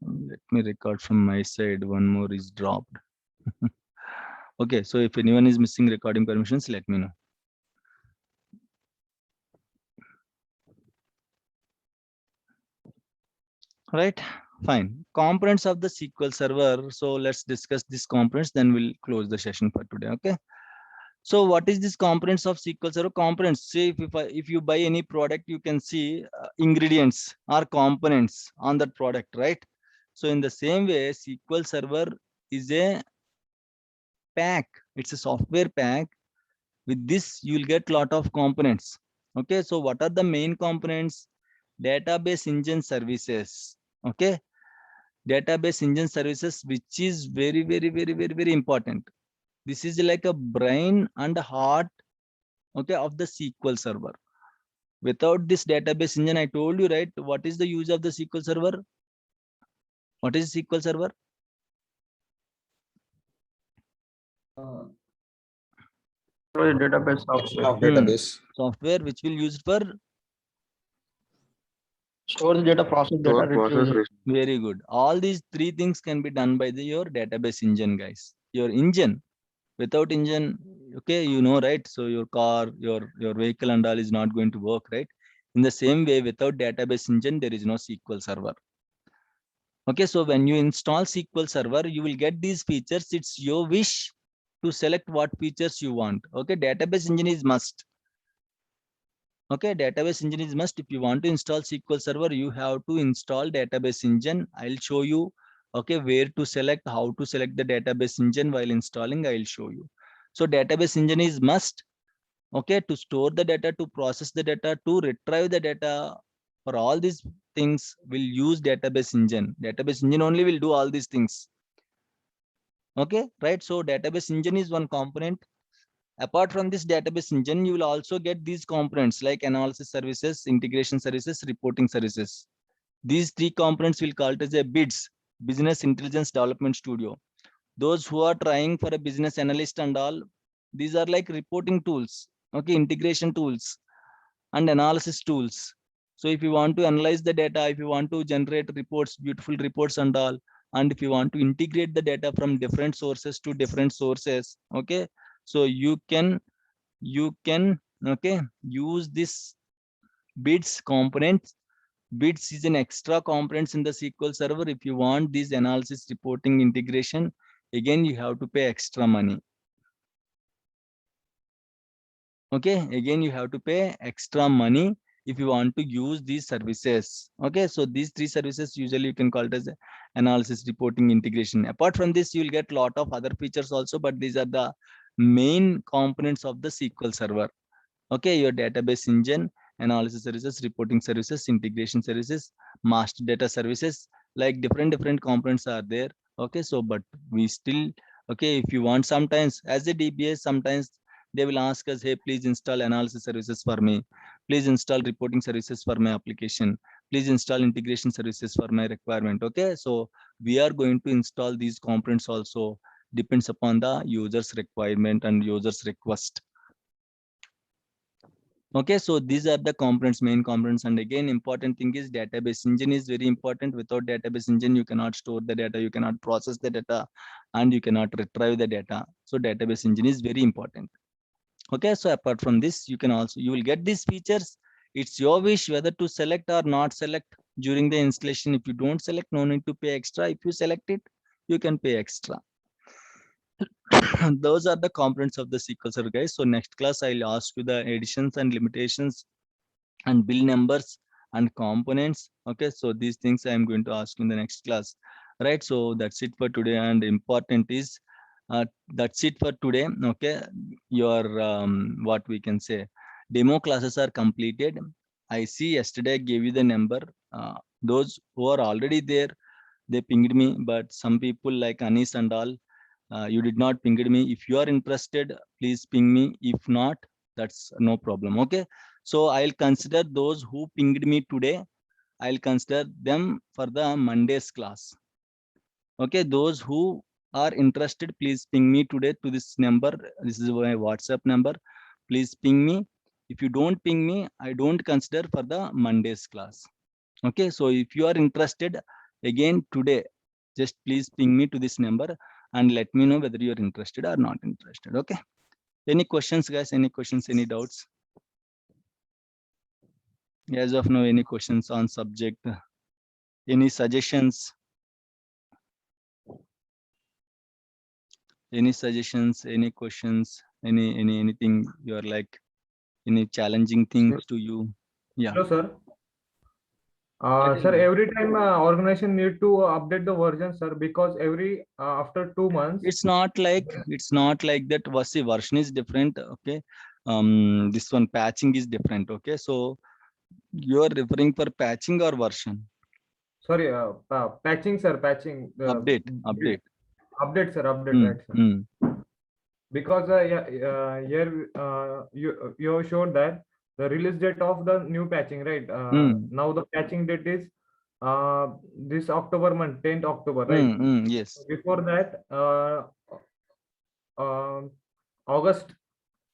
Let me record from my side. One more is dropped. Okay, so if anyone is missing recording permissions, let me know. Right, fine. Components of the SQL Server. So let's discuss these components, then we'll close the session for today. Okay. So what is this components of SQL Server? Components. See, if you buy any product, you can see ingredients or components on that product, right? So in the same way, SQL Server is a pack. It's a software pack. With this, you'll get lot of components. Okay, so what are the main components? Database engine services. Okay, database engine services, which is very important. This is like a brain and heart, okay, of the SQL Server. Without this database engine, I told you, right? What is the use of the SQL Server? What is SQL Server? Database software. Database. Software which will use for Stores data, process data, retrieve. very good. All these three things can be done by your database engine, guys. Your engine, without engine, okay, you know, right? So your car, your vehicle and all is not going to work, right? In the same way, without database engine, there is no SQL Server. Okay, so when you install SQL Server, you will get these features. It's your wish to select what features you want. Okay, database engine is must. Okay, database engine is must. If you want to install SQL Server, you have to install database engine. I'll show you, okay, where to select, how to select the database engine while installing. I'll show you. So database engine is must, okay, to store the data, to process the data, to retrieve the data. For all these things, we'll use database engine. Database engine only will do all these things. Okay, right? So database engine is one component. Apart from this database engine, you will also get these components like analysis services, integration services, reporting services. These three components will call it as a BIDS, Business Intelligence Development Studio. Those who are trying for a business analyst and all, these are like reporting tools, okay, integration tools and analysis tools. So if you want to analyze the data, if you want to generate reports, beautiful reports and all, and if you want to integrate the data from different sources to different sources, okay, so you can okay use this BIDS component. BIDS is an extra components in the SQL Server. If you want this analysis, reporting, integration, again you have to pay extra money. Okay, again you have to pay extra money if you want to use these services. Okay, so these three services usually you can call it as analysis, reporting, integration. Apart from this, you will get a lot of other features also, but these are the main components of the SQL Server. Okay, your database engine, analysis services, reporting services, integration services, master data services, like different components are there. Okay, so but we still, okay, if you want, sometimes as a DBA, sometimes they will ask us, hey, please install analysis services for me, please install reporting services for my application, please install integration services for my requirement. Okay, so we are going to install these components also, depends upon the user's requirement and user's request. Okay, so these are the components, main components. And again, important thing is database engine is very important. Without database engine, you cannot store the data, you cannot process the data, and you cannot retrieve the data. So database engine is very important. Okay, so apart from this, you can also, you will get these features. It's your wish whether to select or not select during the installation. If you don't select, no need to pay extra. If you select it, you can pay extra. Those are the components of the SQL Server, guys. So next class, I'll ask you the additions and limitations and bill numbers and components. Okay, so these things I'm going to ask you in the next class, right? So that's it for today. And important is that's it for today. Okay, your what we can say, demo classes are completed. I see yesterday I gave you the number. Those who are already there, they pinged me, but some people like Anis and all, you did not ping me. If you are interested, please ping me. If not, that's no problem. Okay, so I'll consider those who pinged me today, I'll consider them for the Monday's class. Okay, those who are interested, please ping me today to this number. This is my WhatsApp number. Please ping me. If you don't ping me, I don't consider for the Monday's class. Okay, so if you are interested, Again today, just please ping me to this number and let me know whether you're interested or not interested. Okay. Any questions, guys? Any questions? Any doubts? As of now, any questions on subject? Any suggestions? Any suggestions? Any questions? Anything you are like? Any challenging things to you? Yeah. Hello, sir. Sir, every time organization need to update the version, sir, because every after 2 months. It's not like that. See, version is different. Okay. This one patching is different. Okay. So you are referring for patching or version? Sorry, patching, sir, patching. Update. Update, sir, update, right, sir. Because here you have showed that the release date of the new patching, right? Now the patching date is this October month, 10th October, right? Yes. Before that, August.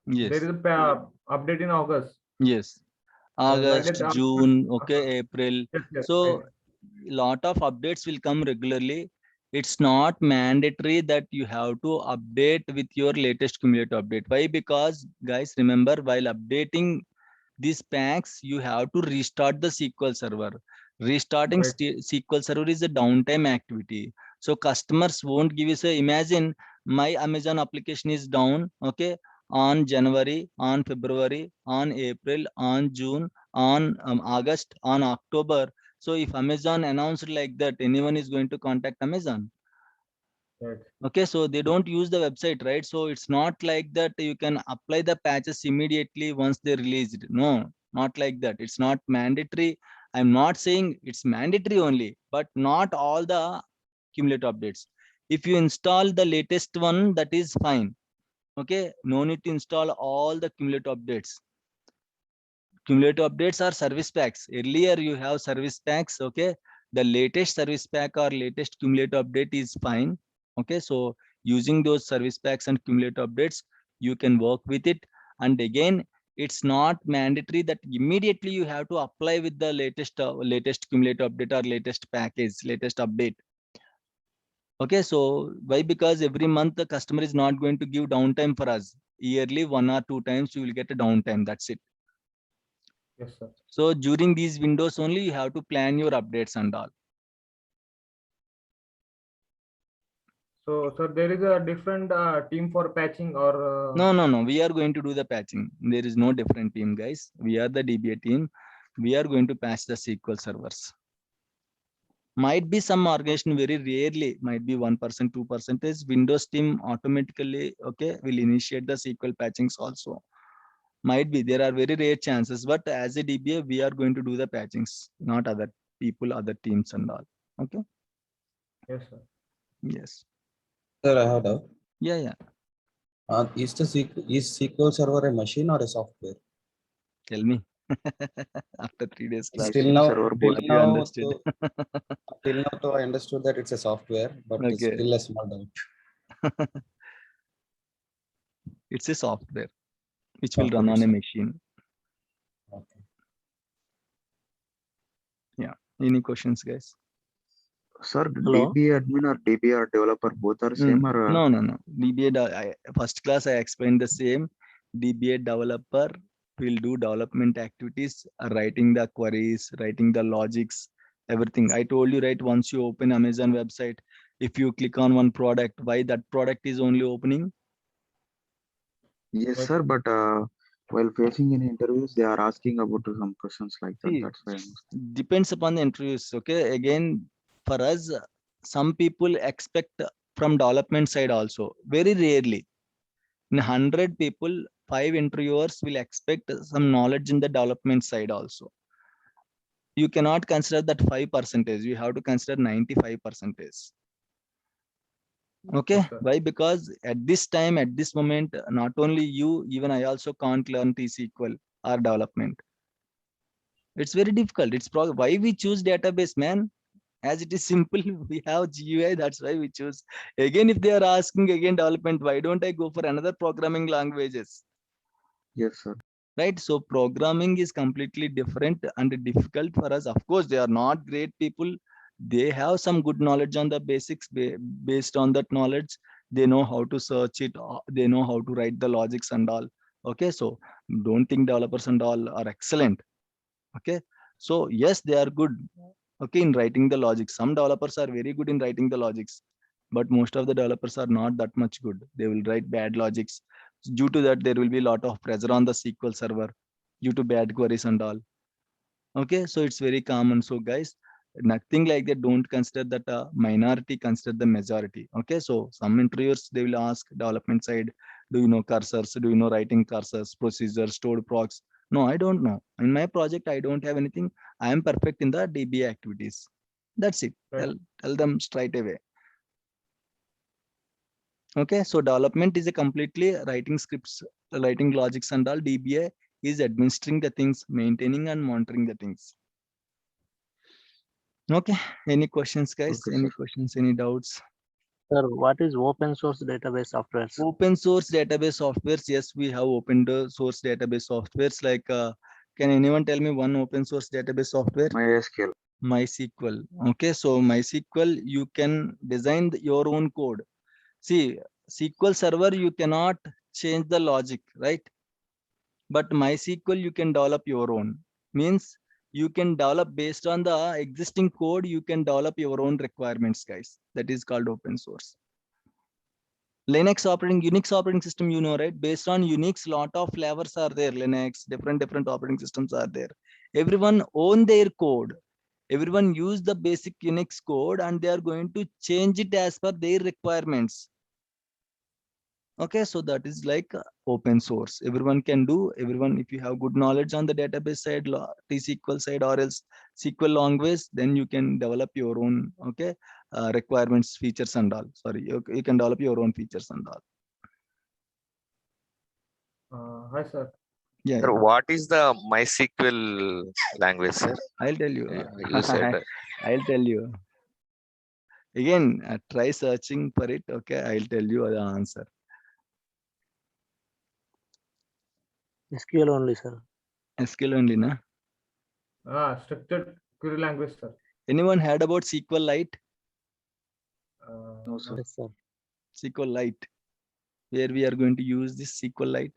Yes. There is a update in August. Yes. August, June, okay, April. Yes, So right. lot of updates will come regularly. It's not mandatory that you have to update with your latest cumulative update. Why? Because guys, remember, while updating these packs, you have to restart the SQL server. Restarting SQL server is a downtime activity. So customers won't give you, say, imagine my Amazon application is down, okay, on January, on February, on April, on June, on August, on October. So if Amazon announced like that, anyone is going to contact Amazon. Right. Okay, so they don't use the website, right? So it's not like that you can apply the patches immediately once they release it. No, not like that. It's not mandatory. I'm not saying it's mandatory only, but not all the cumulative updates. If you install the latest one, that is fine. Okay, no need to install all the cumulative updates. Cumulative updates are service packs. Earlier you have service packs. Okay, the latest service pack or latest cumulative update is fine. Okay, so using those service packs and cumulative updates, you can work with it. And again, it's not mandatory that immediately you have to apply with the latest cumulative update or latest package, latest update. Okay, so why? Because every month the customer is not going to give downtime for us. Yearly 1 or 2 times you will get a downtime. That's it. Yes, sir. So during these windows only you have to plan your updates and all. So, sir, there is a different team for patching or? No. We are going to do the patching. There is no different team, guys. We are the DBA team. We are going to patch the SQL servers. Might be some organization, very rarely, might be 1%, 2%. Windows team automatically, okay, will initiate the SQL patchings also. Might be, there are very rare chances, but as a DBA, we are going to do the patchings, not other people, other teams and all. Okay. Yes, sir. Yes. Sir, I have a doubt. Yeah. Is SQL Server a machine or a software? Tell me. After 3 days class, Till now, you understood. Till now, I understood that it's a software, but it's Okay. still a small doubt. It's a software which will run on a machine. Okay. Yeah. Any questions, guys? Sir, Hello? DBA admin or DBA developer both are same or? No. DBA, first class I explained the same. DBA developer will do development activities, writing the queries, writing the logics, everything. I told you, right? Once you open Amazon website, if you click on one product, why that product is only opening? Yes, sir, but while facing in interviews, they are asking about some questions like that. See, That's why depends upon the interviews. Okay, again, for us, some people expect from development side also. Very rarely, in 100 people, 5 interviewers will expect some knowledge in the development side also. You cannot consider that 5%. You have to consider 95%. Okay, Yes, why? Because at this time, at this moment, not only you, even I also can't learn T-SQL or development. It's very difficult. It's probably why we choose database, man. As it is simple, we have GUI, that's why we choose. Again, if they are asking again development, why don't I go for another programming languages? yes, sir. Right, so programming is completely different and difficult for us. Of course, they are not great people. they have some good knowledge on the basics. Based on that knowledge, they know how to search it, they know how to write the logics and all. Okay, so don't think developers and all are excellent. Okay, so yes, they are good, okay, in writing the logic. Some developers are very good in writing the logics, but most of the developers are not that much good. They will write bad logics. Due to that, there will be a lot of pressure on the SQL server due to bad queries and all. Okay, so it's very common. So guys, nothing like that. Don't consider that a minority, consider the majority. Okay, so some interviewers, they will ask development side, do you know cursors? Do you know writing cursors, procedures, stored procs? No, I don't know. In my project, I don't have anything. I am perfect in the DBA activities. That's it. Right. Tell them straight away. Okay, so development is a completely writing scripts, writing logics and all. DBA is administering the things, maintaining and monitoring the things. Okay, any questions, guys? Okay, Any sir. questions, any doubts? Sir, what is open source database software? Open source database softwares. Yes, we have open source database softwares. Like, can anyone tell me one open source database software? MySQL. MySQL. Okay, so MySQL, you can design your own code. See, SQL Server, you cannot change the logic, right? But MySQL, you can develop your own. Means you can develop based on the existing code, you can develop your own requirements, guys. That is called open source. Unix operating system, you know, right? Based on Unix, lot of flavors are there. Linux, different operating systems are there. Everyone own their code. Everyone use the basic Unix code and they are going to change it as per their requirements. Okay, so that is like open source. Everyone can do. Everyone, if you have good knowledge on the database side, T-SQL side, or else SQL language, then you can develop your own, okay, requirements, features and all. Sorry, you can develop your own features and all. Hi, sir. Yeah, Sir, yeah. what is the MySQL language, sir? I'll tell you. You said I'll tell you. Again, try searching for it. Okay, I'll tell you the answer. SQL only, sir. SQL only, na? Structured query language, sir. Anyone heard about SQLite? No, sir. Yes, sir. SQLite, where we are going to use this SQLite.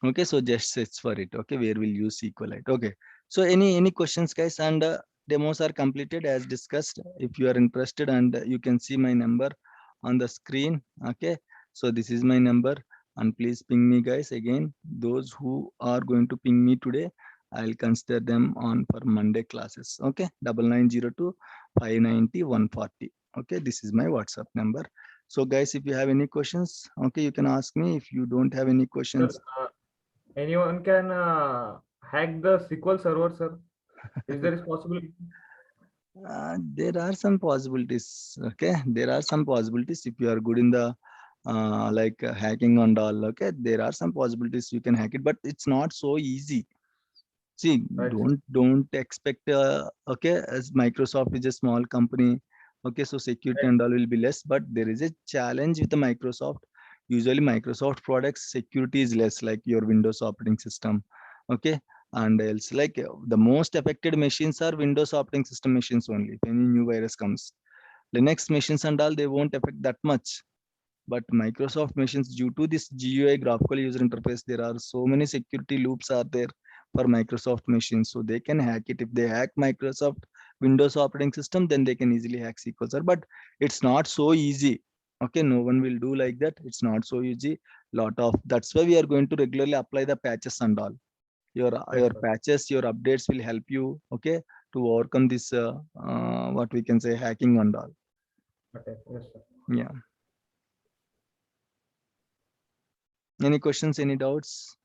Okay, so just search for it. Okay, where we'll use SQLite. Okay, so any questions, guys? And demos are completed as discussed. If you are interested, and you can see my number on the screen. Okay, so this is my number, and please ping me, guys. Again, those who are going to ping me today, I'll consider them on for Monday classes. Okay, 9902 590 140. Okay, this is my WhatsApp number. So guys, if you have any questions, okay, you can ask me. If you don't have any questions, Sir, anyone can hack the SQL server, sir? Is there is possibility? there are some possibilities. Okay, there are some possibilities if you are good in the like hacking and all. Okay, there are some possibilities you can hack it, but it's not so easy. See, Right, sir. don't expect. Okay, as Microsoft is a small company. Okay, so security Right. and all will be less, but there is a challenge with the Microsoft. Usually, Microsoft products security is less, like your Windows operating system. Okay, and else like the most affected machines are Windows operating system machines only. If any new virus comes, Linux machines and all, they won't affect that much. But Microsoft machines, due to this GUI, graphical user interface, there are so many security loops are there for Microsoft machines, so they can hack it. If they hack Microsoft Windows operating system, then they can easily hack SQL Server. But it's not so easy. Okay, no one will do like that. It's not so easy. That's why we are going to regularly apply the patches and all. Your Yes, sir. patches, your updates will help you, okay, to overcome this what we can say, hacking and all. Okay. Yes, sir. Yeah. Any questions, any doubts?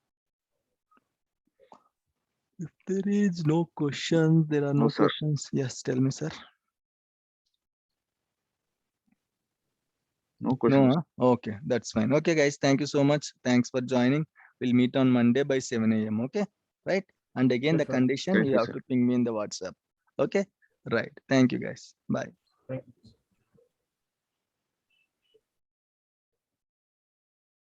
If there is no questions, there are No, no sir. questions. Yes, tell me, sir. No questions. No, huh? Okay, that's fine. Okay, guys, thank you so much. Thanks for joining. We'll meet on Monday by 7 a.m. Okay, right? And again, Yes, the sir. condition, Thank you you, have sir. to ping me in the WhatsApp. Okay, right. Thank you, guys. Bye. Thank you.